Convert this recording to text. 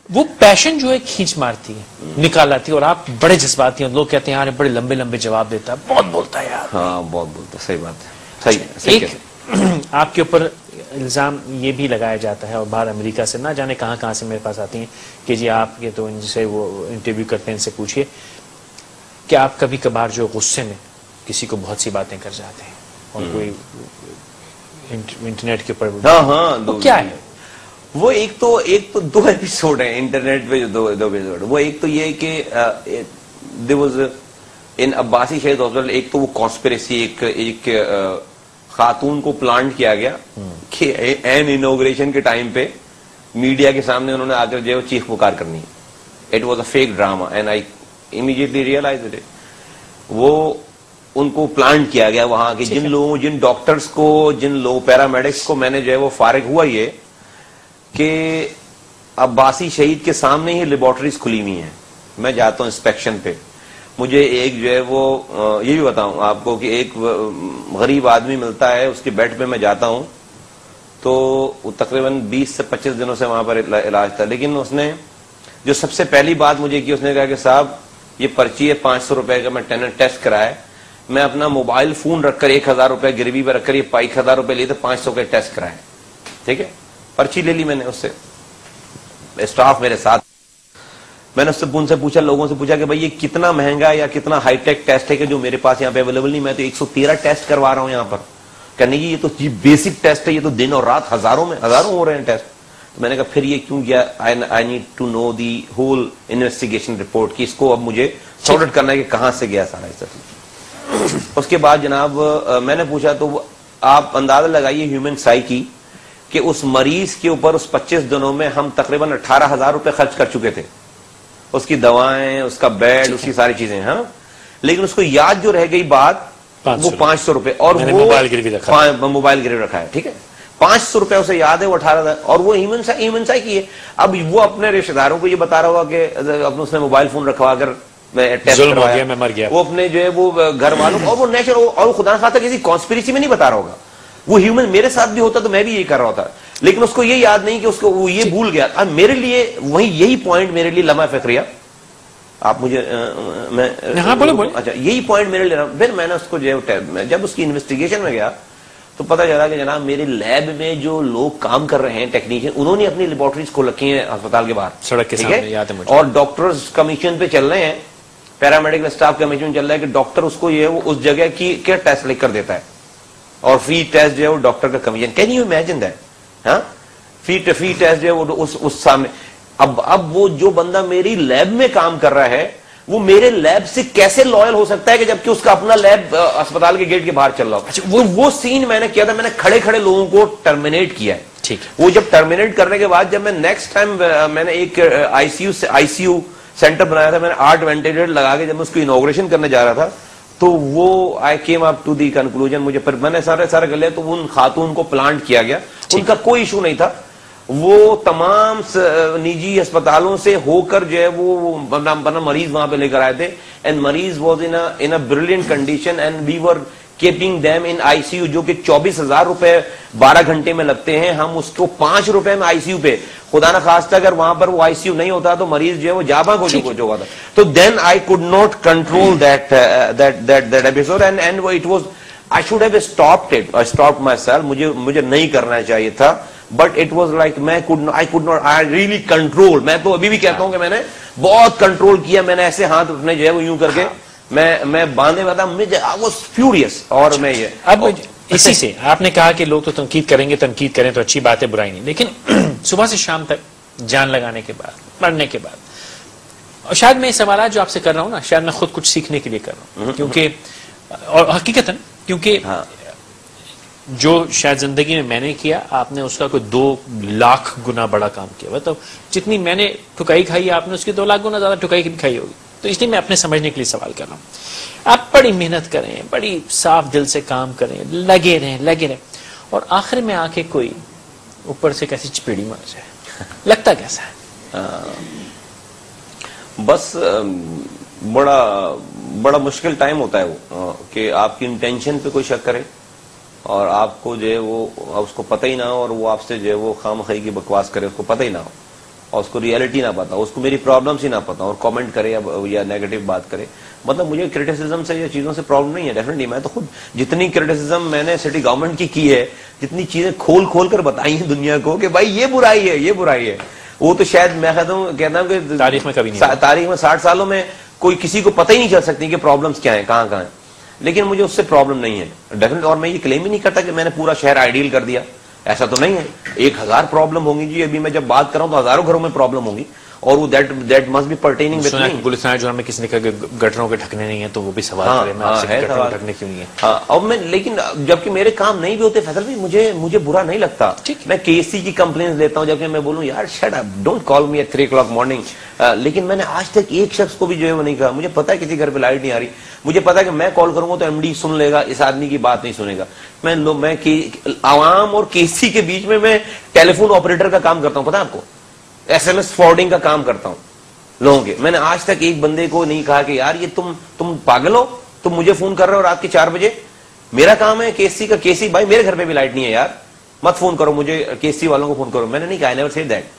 وہ پیشن جو ہے کھینچ مارتی ہے، نکال آتی ہے، اور آپ بڑے جذباتی ہیں. لوگ کہتے ہیں یار بڑے لمبے لمبے جواب دیتا ہے، بہت بولتا ہے یار. ہاں بہت بولتا ہے، صحیح بات ہے. صحیح ایک آپ کے اوپر الزام یہ بھی لگایا جاتا ہے، اور باہر امریکہ سے نہ جانے کہاں کہاں سے میرے پاس آتی ہیں کہ جی آپ کے تو ان سے وہ انٹرویو کرتے ہیں، ان سے پوچھیے کہ آپ کبھی کبھار جو غصے میں کسی کو بہت سی باتیں کر جاتے ہیں، اور کوئی انٹرنیٹ کے اوپر ہاں کیا ہے وہ ایک تو 2 ایپیسوڈ ہیں انٹرنیٹ پہ، جو 2 ایپیسوڈ. وہ ایک تو یہ کہ there was ان عباسی شہید ہاسپٹل، ایک تو وہ کانسپریسی، ایک خاتون کو پلانٹ کیا گیا کہ این انوگریشن کے ٹائم پہ میڈیا کے سامنے انہوں نے آ کر جو ہے وہ چیخ پکار کرنی ہے. It was a fake drama and I immediately realised it. وہ ان کو پلانٹ کیا گیا وہاں کے جن لوگوں، جن ڈاکٹرز کو، جن لوگ پیرامیڈکس کو. میں نے جو ہے وہ فارغ ہوا یہ کہ عباسی شہید کے سامنے ہی لیبارٹریز کھلی ہوئی ہیں. میں جاتا ہوں انسپیکشن پہ، مجھے ایک جو ہے وہ یہ بھی بتاؤں آپ کو کہ ایک غریب آدمی ملتا ہے، اس کے بیڈ پہ میں جاتا ہوں تو وہ تقریباً 20 سے 25 دنوں سے وہاں پر علاج تھا. لیکن اس نے جو سب سے پہلی بات مجھے کی، اس نے کہا کہ صاحب یہ پرچی ہے 500 روپے کا، میں ٹیسٹ کرایا. میں اپنا موبائل فون رکھ کر 1000 روپے گروی پہ رکھ کر یہ 1000 روپے لیے تو 500 کا ٹیسٹ کرائے. ٹھیک ہے، پرچی لے لی میں نے اس سے، اسٹاف میرے ساتھ. میں نے اس سے ان سے پوچھا، لوگوں سے پوچھا کہ بھائی یہ کتنا مہنگا یا کتنا ہائی ٹیک ٹیسٹ ہے کہ جو میرے پاس یہاں پہ اویلیبل نہیں. میں تو 113 ٹیسٹ کروا رہا ہوں یہاں پر. کہنے کی یہ تو بیسک ٹیسٹ ہے، یہ تو دن اور رات ہزاروں ہو رہے ہیں ٹیسٹ. تو میں نے کہا پھر یہ کیوں کیا؟ I need to know the whole investigation report, کہ اس کو اب مجھے سارٹ آؤٹ کرنا ہے کہ کہاں سے گیا سارا اس. اس کے بعد جناب میں نے پوچھا تو آپ اندازہ لگائیے ہیومن سائیکی کہ اس مریض کے اوپر اس 25 دنوں میں ہم تقریباً 18,000 روپے خرچ کر چکے تھے. اس کی دوائیں، اس کا بیڈ، اس کی ساری چیزیں. ہاں لیکن اس کو یاد جو رہ گئی بات وہ 500 روپے، اور وہ موبائل گروی رکھا ہے. ٹھیک ہے، 500 روپے اسے یاد ہے، وہ 18,000. اور وہ ہیومن سائیکی ہے. اب وہ اپنے رشتے داروں کو یہ بتا رہا ہوگا کہ اس نے موبائل فون رکھوا کر میں ٹیسٹ کروایا، میں مر گیا. وہ اپنے جو ہے وہ گھر والوں اور وہ نیچر، اور وہ خدا نخواستہ کسی کانسپریسی میں نہیں بتا رہا ہوگا. وہ ہیومن میرے ساتھ بھی ہوتا تو میں بھی یہی کر رہا ہوتا، لیکن اس کو یہ یاد نہیں کہ اس کو وہ یہ بھول گیا. اب میرے لیے وہی یہی پوائنٹ میرے لیے لمحہ فکریہ. آپ مجھے میں اچھا یہی پوائنٹ میرے لیے. پھر میں نے اس کو جو ہے جب اس کی انویسٹیگیشن میں گیا تو پتہ چلا کہ جناب میرے لیب میں جو لوگ کام کر رہے ہیں ٹیکنیشین، انہوں نے اپنی لیبارٹریز کھول رکھی ہیں اسپتال کے باہر سڑک کے سامنے. یاد ہے مجھے. اور ڈاکٹرز کمیشن پہ چل رہے ہیں، پیرامیڈیکل اسٹاف کمیشن چل رہا ہے کہ ڈاکٹر اس کو یہ ہے وہ اس جگہ کی کیا ٹیسٹ لکھ کر دیتا ہے، اور فری ٹیسٹ جو ہے وہ ڈاکٹر کا commission. Can you imagine that? ہاں فری ٹیسٹ جو ہے وہ اس سامنے. اب وہ جو بندہ میری لیب میں کام کر رہا ہے وہ میرے لیب سے کیسے لوئل ہو سکتا ہے کہ جبکہ اس کا اپنا لیب اسپتال کے گیٹ کے باہر چل رہا ہو. وہ سین میں نے کیا تھا، میں نے کھڑے کھڑے لوگوں کو ٹرمینیٹ کیا ہے. ٹھیک ہے، وہ جب ٹرمینیٹ کرنے کے بعد جب میں نیکسٹ ٹائم میں نے ایک آئی سی یو سینٹر بنایا تھا، میں نے 8 وینٹیلیٹر لگا کے جب میں اس کو انوگریشن کرنے جا رہا تھا تو وہ I came up to the conclusion, مجھے پھر میں نے سارے کر لیا تو ان خاتون کو پلانٹ کیا گیا. ان کا کوئی ایشو نہیں تھا، وہ تمام نجی اسپتالوں سے ہو کر جو ہے وہ بنا مریض وہاں پہ لے کر آئے تھے. اینڈ مریض was in brilliant condition and we were keeping them in I C U, جو کہ 24,000 روپے 12 گھنٹے میں لگتے ہیں. ہم اس کو 5 روپے میں آئی سی یو پہ، خدا نہ خواستہ اگر وہاں پر وہ آئی سی یو نہیں ہوتا تو مریض جو ہے وہ جابا کو جو تھا. تو then I could not control that episode and it was I should have stopped myself. مجھے نہیں کرنا چاہیے تھا، but it was like I could not really control. میں تو ابھی بھی کہتا ہوں کہ میں نے بہت کنٹرول کیا. میں نے ایسے ہاتھ اپنے جو ہے وہ یوں کر کے میں باندھے ہوا تھا. I was furious. اور میں یہ اب اسی سے آپ نے کہا کہ لوگ تو تنقید کریں گے، تنقید کریں تو اچھی بات ہے، برائی نہیں. لیکن صبح سے شام تک جان لگانے کے بعد، پڑھنے کے بعد، اور شاید میں یہ سوالات جو آپ سے کر رہا ہوں نا، شاید میں خود کچھ سیکھنے کے لیے کر رہا ہوں، کیونکہ اور حقیقتاً کیونکہ جو شاید زندگی میں نے کیا، آپ نے اس کا کوئی 2 لاکھ گنا بڑا کام کیا. مطلب جتنی میں نے ٹھکائی کھائی آپ نے اس کی 2 لاکھ گنا زیادہ ٹھکائی بھی کھائی ہوگی. تو اس لیے میں اپنے سمجھنے کے لیے سوال کر رہا ہوں. آپ بڑی محنت کریں، بڑی صاف دل سے کام کریں، لگے رہیں، اور آخر میں آ کے کوئی اوپر سے کیسی چپیڑی مار جائے، لگتا کیسا ہے؟ بس بڑا مشکل ٹائم ہوتا ہے وہ، کہ آپ کی انٹینشن پہ کوئی شک کرے اور آپ کو جو ہے وہ اس کو پتہ ہی نہ ہو، اور وہ آپ سے جو ہے وہ خام خواہی کی بکواس کرے، اس کو پتہ ہی نہ ہو. اور اس کو ریئلٹی نہ پتا, اس کو میری پرابلمس ہی نہ پتا, اور کامنٹ کرے یا نیگیٹو بات کرے. مطلب مجھے کرٹیسزم سے یا چیزوں سے پرابلم نہیں ہے ڈیفینیٹلی. میں تو خود جتنی کرٹیسزم میں نے سٹی گورنمنٹ کی ہے, جتنی چیزیں کھول کھول کر بتائی ہیں دنیا کو کہ بھائی یہ برائی ہے, یہ برائی ہے, وہ تو شاید میں کہتا ہوں کہ تاریخ میں کبھی نہیں, تاریخ میں 60 سالوں میں کوئی کسی کو پتہ ہی نہیں چل سکتی کہ پرابلمس کیا ہیں, کہاں کہاں ہیں. لیکن مجھے اس سے پرابلم نہیں ہے ڈیفینیٹلی. اور میں یہ کلیم ہی نہیں کرتا کہ میں نے پورا شہر آئیڈیل کر دیا, ایسا تو نہیں ہے. 1000 پرابلم ہوں گی جی, ابھی میں جب بات کر رہا ہوں تو ہزاروں گھروں میں پرابلم ہوگی, اور وہ that must be pertaining with me. گلستان جو میں کسی نے کہا کہ گٹروں کے ڈھکنے نہیں ہیں, تو وہ بھی سوال کرے میں آپ سے گٹروں کے ڈھکنے کیوں نہیں ہے. ہاں, اور میں لیکن جبکہ میرے کام نہیں بھی ہوتے فیصل بھی, مجھے برا نہیں لگتا. میں KC کی کمپلینس لیتا ہوں, جبکہ میں بولوں یار shut up, don't call me at 3 o'clock morning. لیکن میں نے آج تک ایک شخص کو بھی جو ہے وہ نہیں کہا. مجھے پتا ہے کسی گھر پہ لائٹ نہیں آ رہی, مجھے پتا ہے کہ میں کال کروں گا تو MD سن لے گا, اس آدمی کی بات نہیں سنے گا. میں عوام اور KC کے بیچ میں ٹیلی فون آپریٹر کا کام کرتا ہوں, پتا ہے آپ کو, SMS فارورڈنگ کا کام کرتا ہوں لوگوں کے. میں نے آج تک ایک بندے کو نہیں کہا کہ یار یہ تم پاگل ہو, تم مجھے فون کر رہے ہو رات کے 4 بجے. میرا کام ہے KC کا. KC بھائی میرے گھر پہ بھی لائٹ نہیں ہے یار, مت فون کرو مجھے, KC والوں کو فون کرو. میں نے نہیں کہا, I never said that.